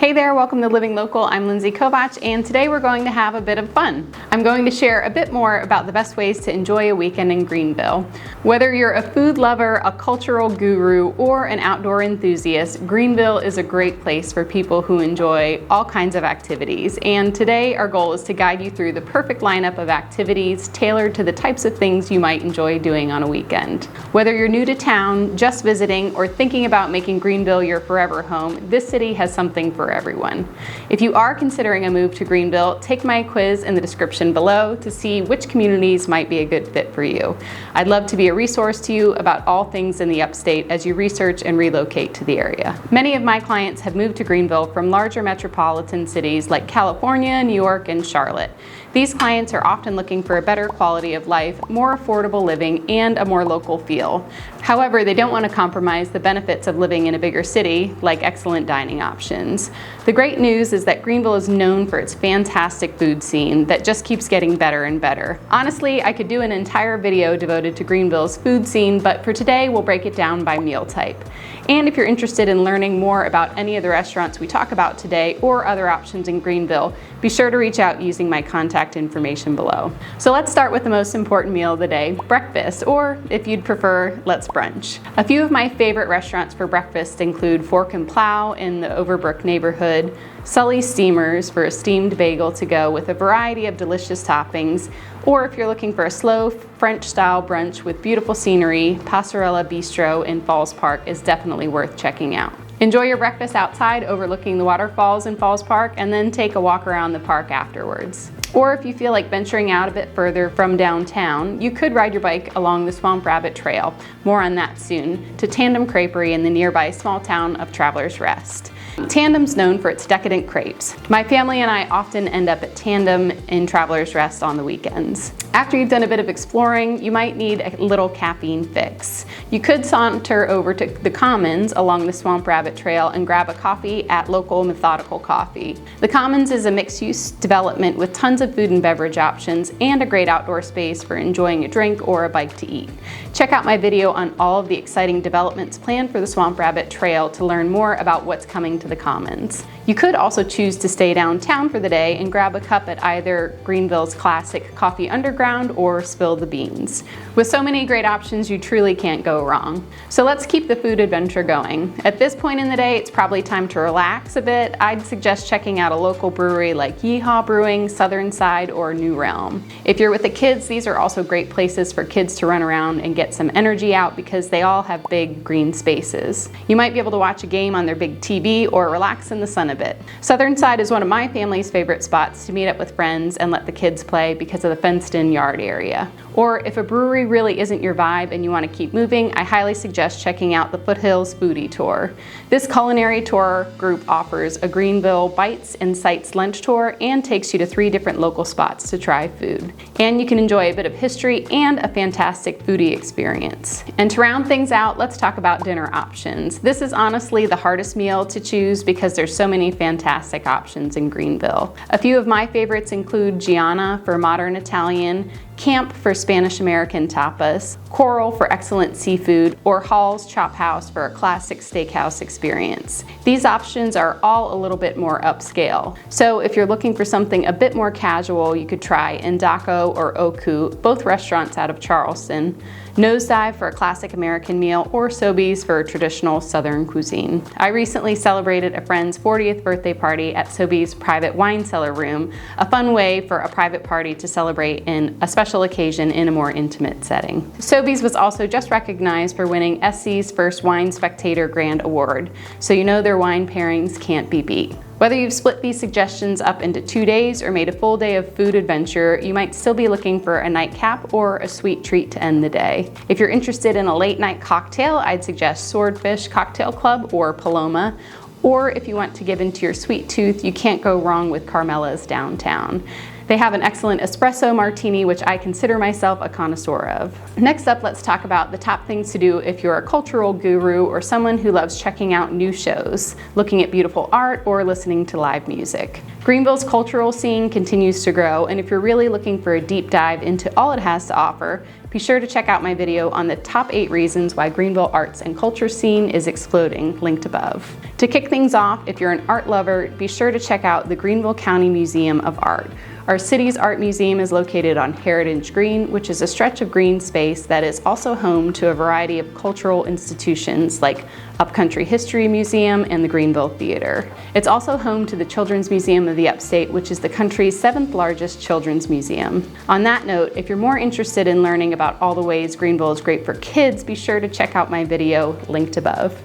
Hey there, welcome to Living Local. I'm Lindsay Kovach, and today we're going to have a bit of fun. I'm going to share a bit more about the best ways to enjoy a weekend in Greenville. Whether you're a food lover, a cultural guru, or an outdoor enthusiast, Greenville is a great place for people who enjoy all kinds of activities. And today our goal is to guide you through the perfect lineup of activities tailored to the types of things you might enjoy doing on a weekend. Whether you're new to town, just visiting, or thinking about making Greenville your forever home, this city has something for everyone. If you are considering a move to Greenville, take my quiz in the description below to see which communities might be a good fit for you. I'd love to be a resource to you about all things in the upstate as you research and relocate to the area. Many of my clients have moved to Greenville from larger metropolitan cities like California, New York, and Charlotte. These clients are often looking for a better quality of life, more affordable living, and a more local feel. However, they don't want to compromise the benefits of living in a bigger city, like excellent dining options. The great news is that Greenville is known for its fantastic food scene that just keeps getting better and better. Honestly, I could do an entire video devoted to Greenville's food scene, but for today, we'll break it down by meal type. And if you're interested in learning more about any of the restaurants we talk about today or other options in Greenville, be sure to reach out using my contact information below. So let's start with the most important meal of the day, breakfast, or if you'd prefer, let's brunch. A few of my favorite restaurants for breakfast include Fork and Plow in the Overbrook neighborhood, Sully's Steamers for a steamed bagel to go with a variety of delicious toppings, or if you're looking for a slow French-style brunch with beautiful scenery, Passerella Bistro in Falls Park is definitely worth checking out. Enjoy your breakfast outside overlooking the waterfalls in Falls Park and then take a walk around the park afterwards. Or if you feel like venturing out a bit further from downtown, you could ride your bike along the Swamp Rabbit Trail, more on that soon, to Tandem Creperie in the nearby small town of Travelers Rest. Tandem's known for its decadent crepes. My family and I often end up at Tandem in Travelers Rest on the weekends. After you've done a bit of exploring, you might need a little caffeine fix. You could saunter over to the Commons along the Swamp Rabbit Trail and grab a coffee at local Methodical Coffee. The Commons is a mixed-use development with tons of food and beverage options and a great outdoor space for enjoying a drink or a bite to eat. Check out my video on all of the exciting developments planned for the Swamp Rabbit Trail to learn more about what's coming to the Commons. You could also choose to stay downtown for the day and grab a cup at either Greenville's classic Coffee Underground or Spill the Beans. With so many great options, you truly can't go wrong. So let's keep the food adventure going. At this point in the day, it's probably time to relax a bit. I'd suggest checking out a local brewery like Yeehaw Brewing, Southern Side, or New Realm. If you're with the kids, these are also great places for kids to run around and get some energy out because they all have big green spaces. You might be able to watch a game on their big TV or relax in the sun a bit. Southern Side is one of my family's favorite spots to meet up with friends and let the kids play because of the fenced-in yard area. Or if a brewery really isn't your vibe and you want to keep moving, I highly suggest checking out the Foothills Foodie Tour. This culinary tour group offers a Greenville Bites and Sights lunch tour and takes you to 3 different local spots to try food. And you can enjoy a bit of history and a fantastic foodie experience. And to round things out, let's talk about dinner options. This is honestly the hardest meal to choose because there's so many fantastic options in Greenville. A few of my favorites include Gianna for modern Italian, Camp for Spanish-American tapas, Coral for excellent seafood, or Hall's Chop House for a classic steakhouse experience. These options are all a little bit more upscale. So if you're looking for something a bit more casual, you could try Endako or Oku, both restaurants out of Charleston, Nosedive for a classic American meal, or Sobeys for a traditional Southern cuisine. I recently celebrated a friend's 40th birthday party at Sobeys' private wine cellar room, a fun way for a private party to celebrate in a special occasion in a more intimate setting. Sobeys was also just recognized for winning SC's first Wine Spectator Grand Award, so you know their wine pairings can't be beat. Whether you've split these suggestions up into 2 days or made a full day of food adventure, you might still be looking for a nightcap or a sweet treat to end the day. If you're interested in a late night cocktail, I'd suggest Swordfish Cocktail Club or Paloma. Or if you want to give into your sweet tooth, you can't go wrong with Carmela's downtown. They have an excellent espresso martini, which I consider myself a connoisseur of. Next up, let's talk about the top things to do if you're a cultural guru or someone who loves checking out new shows, looking at beautiful art, or listening to live music. Greenville's cultural scene continues to grow, and if you're really looking for a deep dive into all it has to offer, be sure to check out my video on the top 8 reasons why Greenville arts and culture scene is exploding, linked above. To kick things off, if you're an art lover, be sure to check out the Greenville County Museum of Art. Our city's art museum is located on Heritage Green, which is a stretch of green space that is also home to a variety of cultural institutions like Upcountry History Museum and the Greenville Theater. It's also home to the Children's Museum of the Upstate, which is the country's 7th largest children's museum. On that note, if you're more interested in learning about all the ways Greenville is great for kids, be sure to check out my video linked above.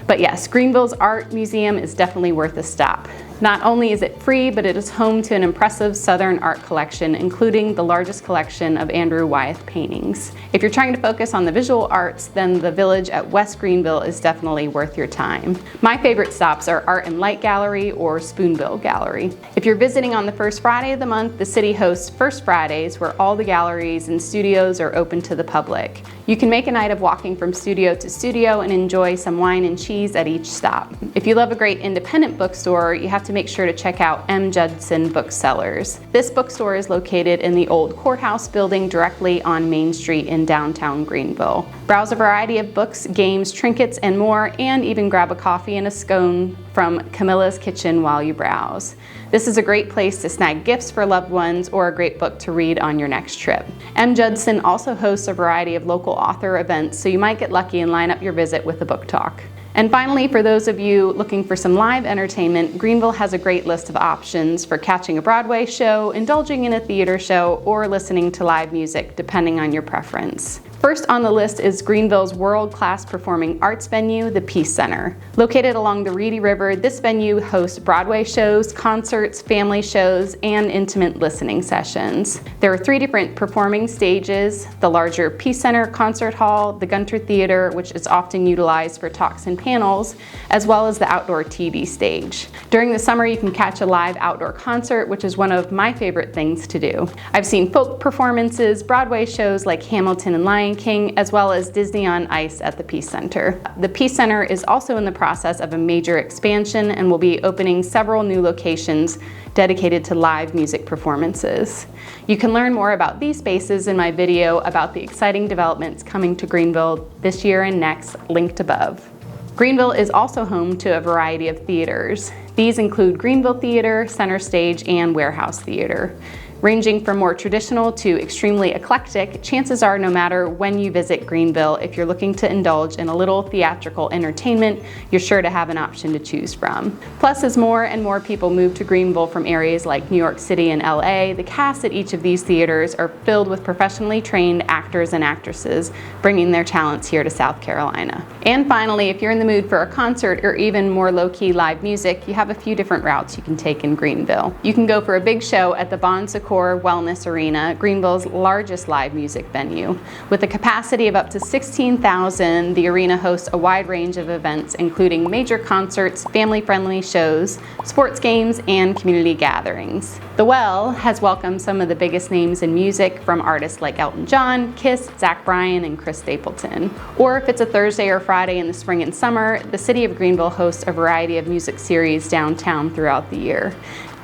But yes, Greenville's art museum is definitely worth a stop. Not only is it free, but it is home to an impressive Southern art collection, including the largest collection of Andrew Wyeth paintings. If you're trying to focus on the visual arts, then the Village at West Greenville is definitely worth your time. My favorite stops are Art and Light Gallery or Spoonbill Gallery. If you're visiting on the first Friday of the month, the city hosts First Fridays, where all the galleries and studios are open to the public. You can make a night of walking from studio to studio and enjoy some wine and cheese at each stop. If you love a great independent bookstore, you have to make sure to check out M. Judson Booksellers. This bookstore is located in the old courthouse building directly on Main Street in downtown Greenville. Browse a variety of books, games, trinkets, and more, and even grab a coffee and a scone from Camilla's Kitchen while you browse. This is a great place to snag gifts for loved ones or a great book to read on your next trip. M. Judson also hosts a variety of local author events, so you might get lucky and line up your visit with a book talk. And finally, for those of you looking for some live entertainment, Greenville has a great list of options for catching a Broadway show, indulging in a theater show, or listening to live music, depending on your preference. First on the list is Greenville's world-class performing arts venue, the Peace Center. Located along the Reedy River, this venue hosts Broadway shows, concerts, family shows, and intimate listening sessions. There are 3 different performing stages: the larger Peace Center Concert Hall, the Gunter Theater, which is often utilized for talks and panels, as well as the outdoor TV stage. During the summer, you can catch a live outdoor concert, which is one of my favorite things to do. I've seen folk performances, Broadway shows like Hamilton and Lion King, as well as Disney on Ice at the Peace Center. The Peace Center is also in the process of a major expansion and will be opening several new locations dedicated to live music performances. You can learn more about these spaces in my video about the exciting developments coming to Greenville this year and next, linked above. Greenville is also home to a variety of theaters. These include Greenville Theater, Center Stage, and Warehouse Theater. Ranging from more traditional to extremely eclectic, chances are no matter when you visit Greenville, if you're looking to indulge in a little theatrical entertainment, you're sure to have an option to choose from. Plus, as more and more people move to Greenville from areas like New York City and LA, the cast at each of these theaters are filled with professionally trained actors and actresses, bringing their talents here to South Carolina. And finally, if you're in the mood for a concert or even more low-key live music, you have a few different routes you can take in Greenville. You can go for a big show at the Bon Secours Wellness Arena, Greenville's largest live music venue. With a capacity of up to 16,000, the arena hosts a wide range of events, including major concerts, family-friendly shows, sports games, and community gatherings. The Well has welcomed some of the biggest names in music, from artists like Elton John, Kiss, Zach Bryan, and Chris Stapleton. Or if it's a Thursday or Friday in the spring and summer, the city of Greenville hosts a variety of music series downtown throughout the year.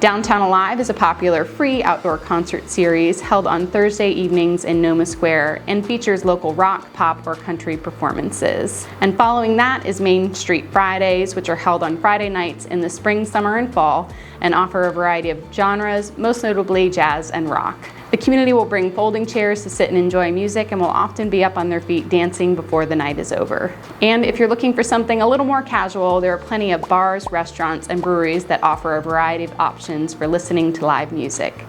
Downtown Alive is a popular free outdoor concert series held on Thursday evenings in Noma Square and features local rock, pop, or country performances. And following that is Main Street Fridays, which are held on Friday nights in the spring, summer, and fall, and offer a variety of genres, most notably jazz and rock. The community will bring folding chairs to sit and enjoy music and will often be up on their feet dancing before the night is over. And if you're looking for something a little more casual, there are plenty of bars, restaurants, and breweries that offer a variety of options for listening to live music.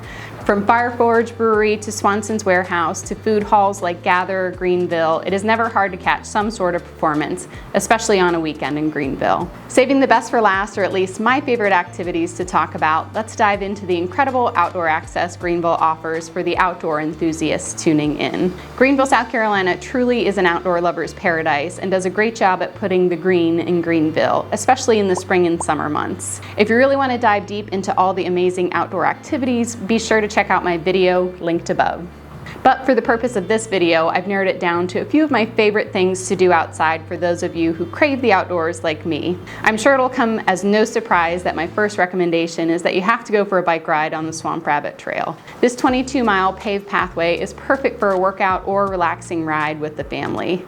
From Fire Forge Brewery to Swanson's Warehouse to food halls like Gather or Greenville, it is never hard to catch some sort of performance, especially on a weekend in Greenville. Saving the best for last, or at least my favorite activities to talk about, let's dive into the incredible outdoor access Greenville offers for the outdoor enthusiasts tuning in. Greenville, South Carolina truly is an outdoor lover's paradise and does a great job at putting the green in Greenville, especially in the spring and summer months. If you really want to dive deep into all the amazing outdoor activities, be sure to check out my video linked above. But for the purpose of this video, I've narrowed it down to a few of my favorite things to do outside for those of you who crave the outdoors like me. I'm sure it'll come as no surprise that my first recommendation is that you have to go for a bike ride on the Swamp Rabbit Trail. This 22-mile paved pathway is perfect for a workout or relaxing ride with the family.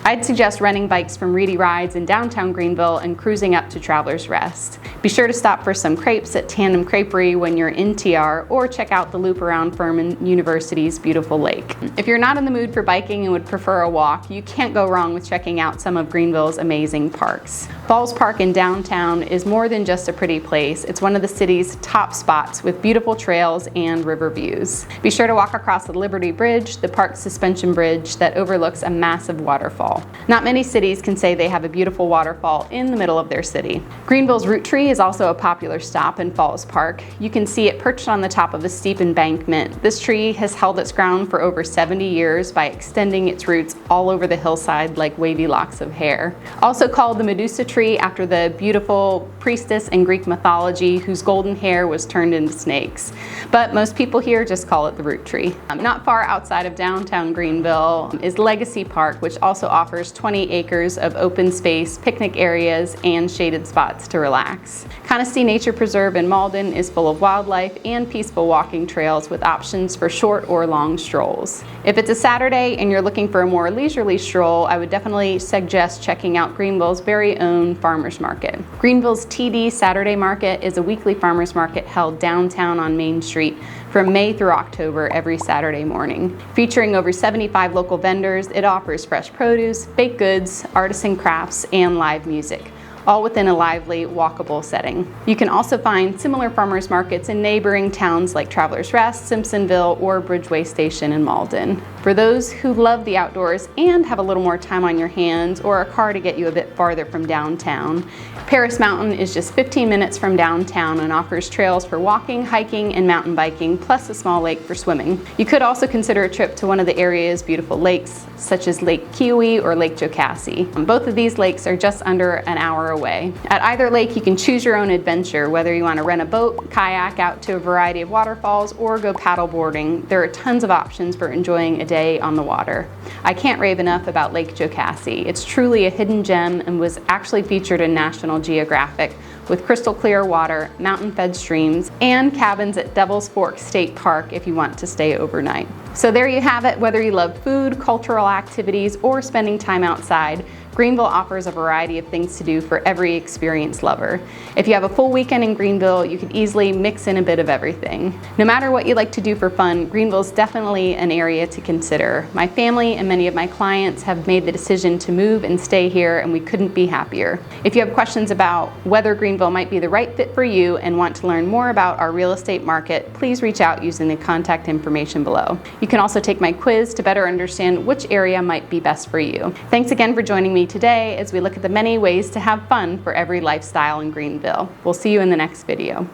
I'd suggest renting bikes from Reedy Rides in downtown Greenville and cruising up to Travelers Rest. Be sure to stop for some crepes at Tandem Creperie when you're in TR, or check out the loop around Furman University's beautiful lake. If you're not in the mood for biking and would prefer a walk, you can't go wrong with checking out some of Greenville's amazing parks. Falls Park in downtown is more than just a pretty place. It's one of the city's top spots with beautiful trails and river views. Be sure to walk across the Liberty Bridge, the park's suspension bridge that overlooks a massive waterfall. Not many cities can say they have a beautiful waterfall in the middle of their city. Greenville's root tree is also a popular stop in Falls Park. You can see it perched on the top of a steep embankment. This tree has held its ground for over 70 years by extending its roots all over the hillside like wavy locks of hair. Also called the Medusa tree after the beautiful priestess in Greek mythology whose golden hair was turned into snakes. But most people here just call it the root tree. Not far outside of downtown Greenville is Legacy Park, which also offers 20 acres of open space, picnic areas, and shaded spots to relax. Conistea Nature Preserve in Malden is full of wildlife and peaceful walking trails with options for short or long strolls. If it's a Saturday and you're looking for a more leisurely stroll, I would definitely suggest checking out Greenville's very own farmers market. Greenville's TD Saturday Market is a weekly farmers market held downtown on Main Street from May through October every Saturday morning. Featuring over 75 local vendors, it offers fresh produce, baked goods, artisan crafts, and live music, all within a lively, walkable setting. You can also find similar farmers markets in neighboring towns like Travelers Rest, Simpsonville, or Bridgeway Station in Malden. For those who love the outdoors and have a little more time on your hands or a car to get you a bit farther from downtown, Paris Mountain is just 15 minutes from downtown and offers trails for walking, hiking, and mountain biking, plus a small lake for swimming. You could also consider a trip to one of the area's beautiful lakes, such as Lake Kiowee or Lake Jocassee. Both of these lakes are just under an hour away. At either lake, you can choose your own adventure, whether you want to rent a boat, kayak out to a variety of waterfalls, or go paddle boarding. There are tons of options for enjoying a day on the water. I can't rave enough about Lake Jocassee. It's truly a hidden gem and was actually featured in National Geographic, with crystal clear water, mountain-fed streams, and cabins at Devil's Fork State Park if you want to stay overnight. So there you have it. Whether you love food, cultural activities, or spending time outside, Greenville offers a variety of things to do for every experience lover. If you have a full weekend in Greenville, you can easily mix in a bit of everything. No matter what you like to do for fun, Greenville is definitely an area to consider. My family and many of my clients have made the decision to move and stay here, and we couldn't be happier. If you have questions about whether Greenville might be the right fit for you and want to learn more about our real estate market, please reach out using the contact information below. You can also take my quiz to better understand which area might be best for you. Thanks again for joining me today as we look at the many ways to have fun for every lifestyle in Greenville. We'll see you in the next video.